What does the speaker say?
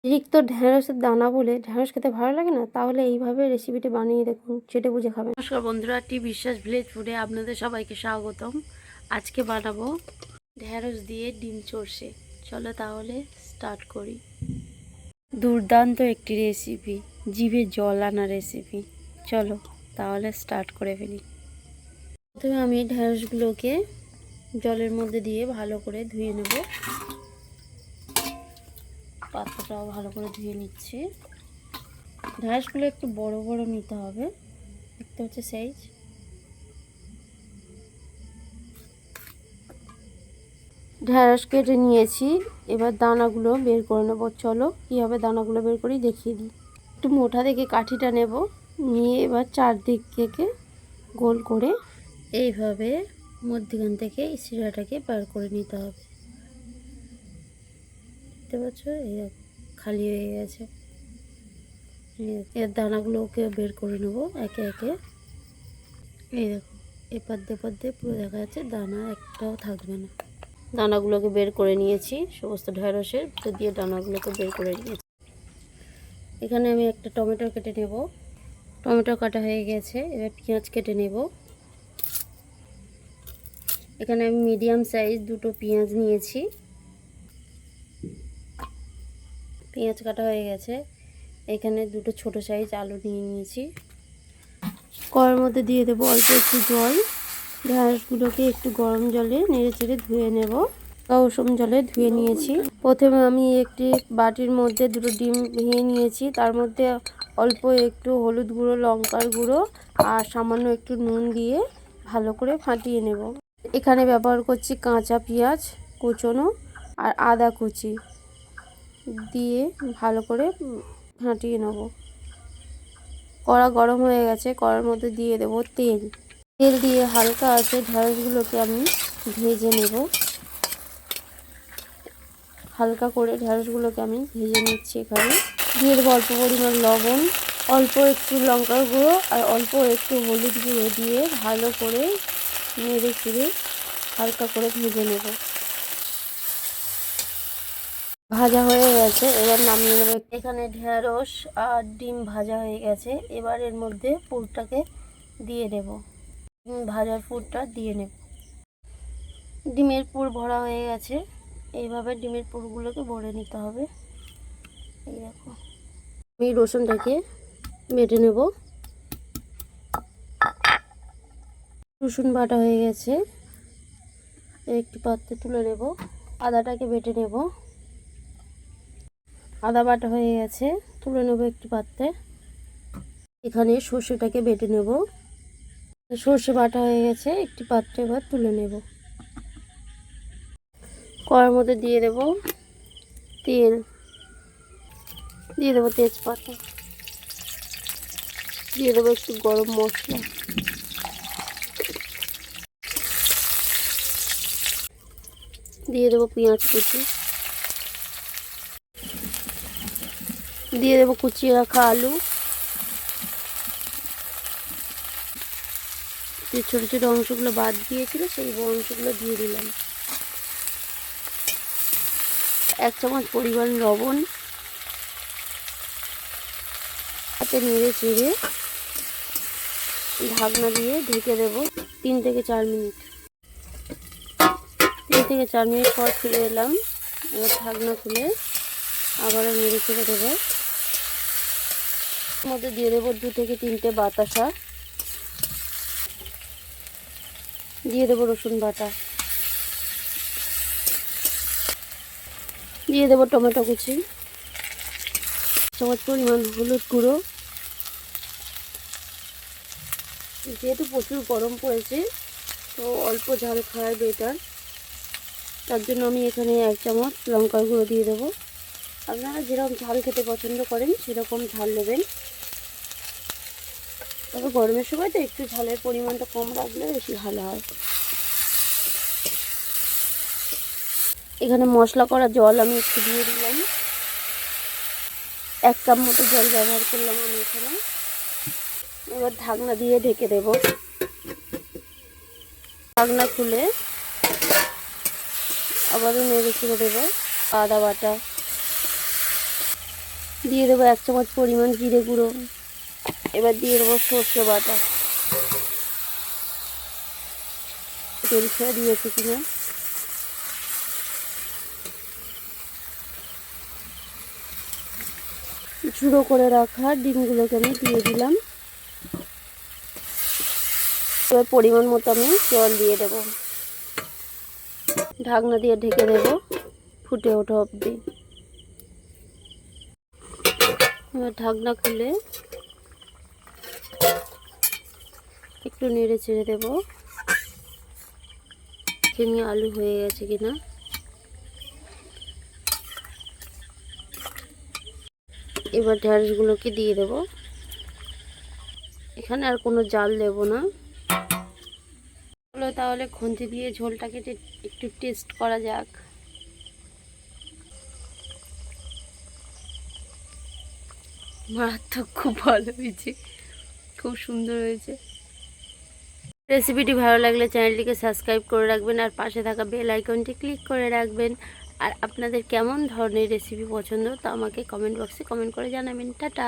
অতিরিক্ত ঢ্যাঁড়সের দানা বলে ঢ্যাঁড়স খেতে ভালো লাগে না, তাহলে এইভাবে রেসিপিটি বানিয়ে দেখুন, চেটে বুঝে খাবেন। নমস্কার বন্ধুরা, টি বিশ্বাস ভিলেজ ফুডে আপনাদের সবাইকে স্বাগতম। আজকে বানাবো ঢ্যাঁড়স দিয়ে ডিম সর্ষে। চলো তাহলে স্টার্ট করি। দুর্দান্ত একটি রেসিপি, জিভে জল আনা রেসিপি। চলো তাহলে স্টার্ট করে ফেলি। প্রথমে আমি ঢ্যাঁড়সগুলোকে জলের মধ্যে দিয়ে ভালো করে ধুয়ে নেব। পাত্রটাও ভালো করে ধুয়ে নিচ্ছি। ঢ্যাঁড়সগুলো একটু বড় বড় নিতে হবে, দেখতে হচ্ছে সাইজ। ঢ্যাঁড়স কেটে নিয়েছি, এবার দানাগুলো বের করে নেবো। চলো কীভাবে দানাগুলো বের করি দেখিয়ে দিই। একটু মোটা দেখে কাঠিটা নেব, নিয়ে এবার চারদিক থেকে গোল করে এইভাবে মধ্যখান থেকে শিরাটাকে বের করে নিতে হবে। দেখতে পাচ্ছ, এই খালি হয়ে গেছে। এর দানাগুলোকে বের করে নেব একে একে। এই দেখো, এপার দিয়ে পুরো দেখা যাচ্ছে দানা একটাও থাকবে না। দানাগুলোকে বের করে নিয়েছি, সমস্ত ঢ্যাঁড়সের ভিতর দিয়ে দানাগুলোকে বের করে নিয়েছি। এখানে আমি একটা টমেটো কেটে নেব। টমেটো কাটা হয়ে গেছে, এবার পেঁয়াজ কেটে নেব। এখানে আমি মিডিয়াম সাইজ দুটো পেঁয়াজ নিয়েছি। পেঁয়াজ কাটা হয়ে গেছে। এখানে দুটো ছোট সাইজ আলু নিয়ে নিয়েছি। কড়ার মধ্যে দিয়ে দেবো অল্প একটু জল। ঢ্যাঁড়সগুলোকে একটু গরম জলে নেড়ে চেড়ে ধুয়ে নেব। উষুম জলে ধুয়ে নিয়েছি। প্রথমে আমি একটি বাটির মধ্যে দুটো ডিম ভেঙে নিয়েছি, তার মধ্যে অল্প একটু হলুদ গুঁড়ো, লঙ্কার গুঁড়ো আর সামান্য একটু নুন দিয়ে ভালো করে ফাটিয়ে নেব। এখানে ব্যবহার করছি কাঁচা পেঁয়াজ কুচনো আর আদা কুচি দিয়ে ভালো করে ফাটিয়ে নেব। কড়া গরম হয়ে গেছে, কড়ার মধ্যে দিয়ে দেব তেল। তেল দিয়ে হালকা আছে ঢ্যাঁড়সগুলোকে আমি ভেজে নেব। হালকা করে ঢ্যাঁড়সগুলোকে আমি ভেজে নিচ্ছি। এখানে দিয়ে দেবো অল্প পরিমাণ লবণ, অল্প একটু লঙ্কার গুঁড়ো আর অল্প একটু হলুদ গুঁড়ো দিয়ে ভালো করে নেড়ে চেড়ে হালকা করে ভেজে নেব। ভাজা হয়ে গেছে, এবার নামিয়ে নেব। এখানে ঢ্যাঁড়স আর ডিম ভাজা হয়ে গেছে, এবার এর মধ্যে পুরটাকে দিয়ে দেব। ভাজার পুরটা দিয়ে নেব। ডিমের পুর ভরা হয়ে গেছে, এইভাবে ডিমের পুরগুলোকে ভরে নিতে হবে। এই দেখো, আমি রসুনটাকে বেটে নেব। রসুন বাটা হয়ে গেছে, একটি পাত্রে তুলে নেব। আদাটাকে বেটে নেব। আদা বাটা হয়ে গেছে, তুলে নেব একটি পাত্রে। এখানে সর্ষেটাকে বেটে নেব। সর্ষে বাটা হয়ে গেছে, একটি পাত্রে এবার তুলে নেব। কড়ার মধ্যে দিয়ে দেব তেল, দিয়ে দেবো তেজপাতা, দিয়ে দেবো একটু গরম মশলা, দিয়ে দেবো পেঁয়াজ কুচি, দিয়ে দেবো কুচিয়ে রাখা আলু। যে ছোটো ছোটো অংশগুলো বাদ দিয়েছিল সেই অংশগুলো দিয়ে দিলাম। 1 চামচ পরিমাণ লবণ, হাতে নেড়ে চেড়ে ঢাকনা দিয়ে ঢেকে দেব 3 থেকে 4 মিনিট। 3 থেকে 4 মিনিট পর ফিরে এলাম। এবার ঢাকনা খুলে আবারও নেড়ে চেড়ে দেবো। এর মধ্যে দিয়ে দেবো 2 থেকে 3টে বাতাসা, দিয়ে দেবো রসুন বাটা, দিয়ে দেবো টমেটো কুচি, 1 চামচ পরিমাণ হলুদ গুঁড়ো। যেহেতু প্রচুর গরম পড়েছে তো অল্প ঝাল খাওয়ার বেটার, তার জন্য আমি এখানে 1 চামচ লঙ্কার গুঁড়ো দিয়ে দেবো। আপনারা যেরকম ঝাল খেতে পছন্দ করেন সেরকম ঝাল নেবেন, তবে গরমের সময় তো একটু ঝালের পরিমাণটা কম রাখলে বেশি ভালো হয়। এখানে মশলা করা জল আমি একটু দিয়ে দিলাম, 1 কাপ মতো জল ব্যবহার করলাম আমি এখানে। এবার ঢাকনা দিয়ে ঢেকে দেব। ঢাকনা খুলে আবারও নেড়ে চেড়ে দেবো। আদা বাটা, দিয়ে দেবো 1 চামচ পরিমাণ জিরে গুঁড়ো। এবার দিয়ে দেবো সর্ষে বাটা। তেল ছেড়ে দিয়েছে কিনা ঝুড়ো করে রাখা ডিমগুলোকে আমি দিয়ে দিলাম। এবার পরিমাণ মতো আমি জল দিয়ে দেব, ঢাকনা দিয়ে ঢেকে দেব ফুটে ওঠা অবধি। এবার ঢাকনা খুলে একটু নেড়ে চেড়ে দেবো, দেখে আলু হয়ে গেছে কিনা। এবার ঢ্যাঁড়সগুলোকে দিয়ে দেব। এখানে আর কোনো জাল দেব না। তাহলে খুন্তি দিয়ে ঝোলটাকে একটু টেস্ট করা যাক। মারাত্মক, খুব ভালো হয়েছে, খুব সুন্দর হয়েছে। রেসিপিটি ভালো লাগলে চ্যানেলটিকে সাবস্ক্রাইব করে রাখবেন আর পাশে থাকা বেল আইকনটি ক্লিক করে রাখবেন। আর আপনাদের কেমন ধরনের রেসিপি পছন্দ তা আমাকে কমেন্ট বক্সে কমেন্ট করে জানাবেন। টাটা।